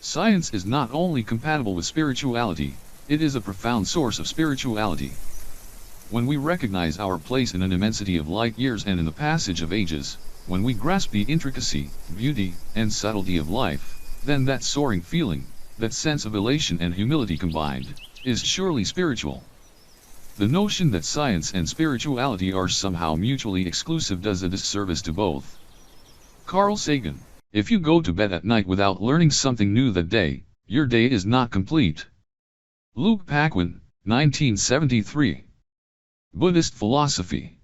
Science is not only compatible with spirituality, it is a profound source of spirituality. When we recognize our place in an immensity of light years and in the passage of ages, when we grasp the intricacy, beauty, and subtlety of life, then that soaring feeling, that sense of elation and humility combined, is surely spiritual. The notion that science and spirituality are somehow mutually exclusive does a disservice to both. Carl Sagan: if you go to bed at night without learning something new that day, your day is not complete. Luke Paquin, 1973. Buddhist Philosophy.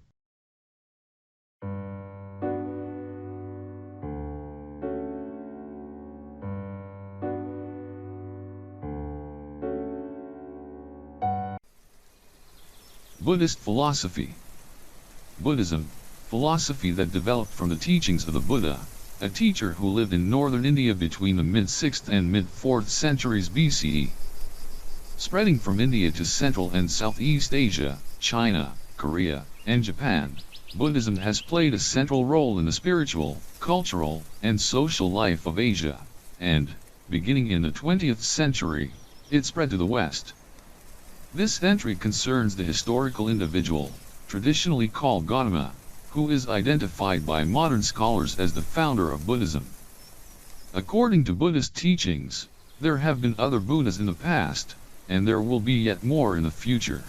Buddhist Philosophy. Buddhism, philosophy that developed from the teachings of the Buddha, a teacher who lived in northern India between the mid-6th and mid-4th centuries BCE. Spreading from India to Central and Southeast Asia, China, Korea, and Japan, Buddhism has played a central role in the spiritual, cultural, and social life of Asia, and, beginning in the 20th century, it spread to the West. This entry concerns the historical individual, traditionally called Gautama, who is identified by modern scholars as the founder of Buddhism. According to Buddhist teachings, there have been other Buddhas in the past, and there will be yet more in the future.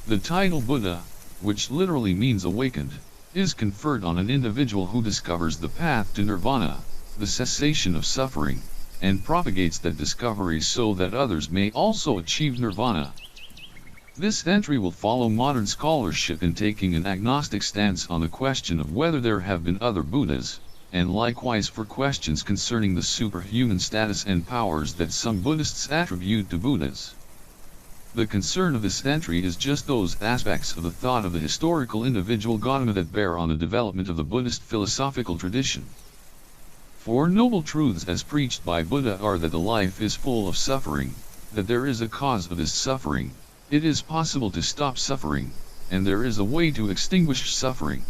The title Buddha, which literally means awakened, is conferred on an individual who discovers the path to nirvana, the cessation of suffering, and propagates that discovery so that others may also achieve nirvana. This entry will follow modern scholarship in taking an agnostic stance on the question of whether there have been other Buddhas, and likewise for questions concerning the superhuman status and powers that some Buddhists attribute to Buddhas. The concern of this entry is just those aspects of the thought of the historical individual Gautama that bear on the development of the Buddhist philosophical tradition. Four noble truths as preached by Buddha are that the life is full of suffering, that there is a cause of this suffering, it is possible to stop suffering, and there is a way to extinguish suffering.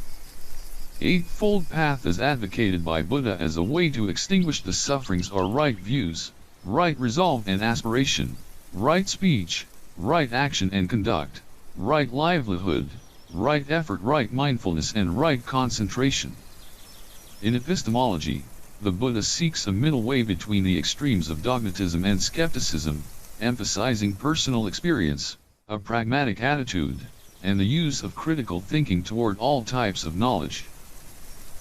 Eightfold path as advocated by Buddha as a way to extinguish the sufferings are right views, right resolve and aspiration, right speech, right action and conduct, right livelihood, right effort, right mindfulness and right concentration. In epistemology, the Buddha seeks a middle way between the extremes of dogmatism and skepticism, emphasizing personal experience, a pragmatic attitude, and the use of critical thinking toward all types of knowledge.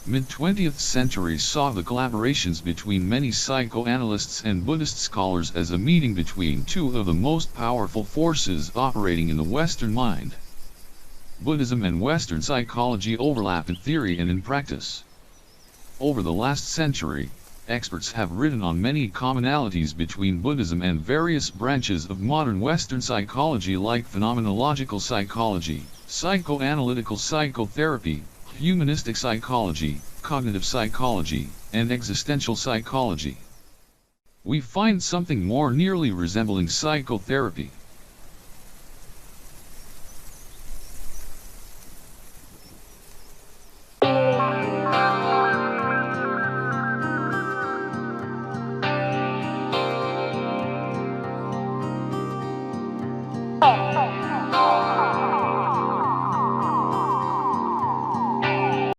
Mid-20th century saw the collaborations between many psychoanalysts and Buddhist scholars as a meeting between two of the most powerful forces operating in the Western mind. Buddhism and Western psychology overlap in theory and in practice. Over the last century, experts have written on many commonalities between Buddhism and various branches of modern Western psychology like phenomenological psychology, psychoanalytical psychotherapy, humanistic psychology, cognitive psychology, and existential psychology. We find something more nearly resembling psychotherapy.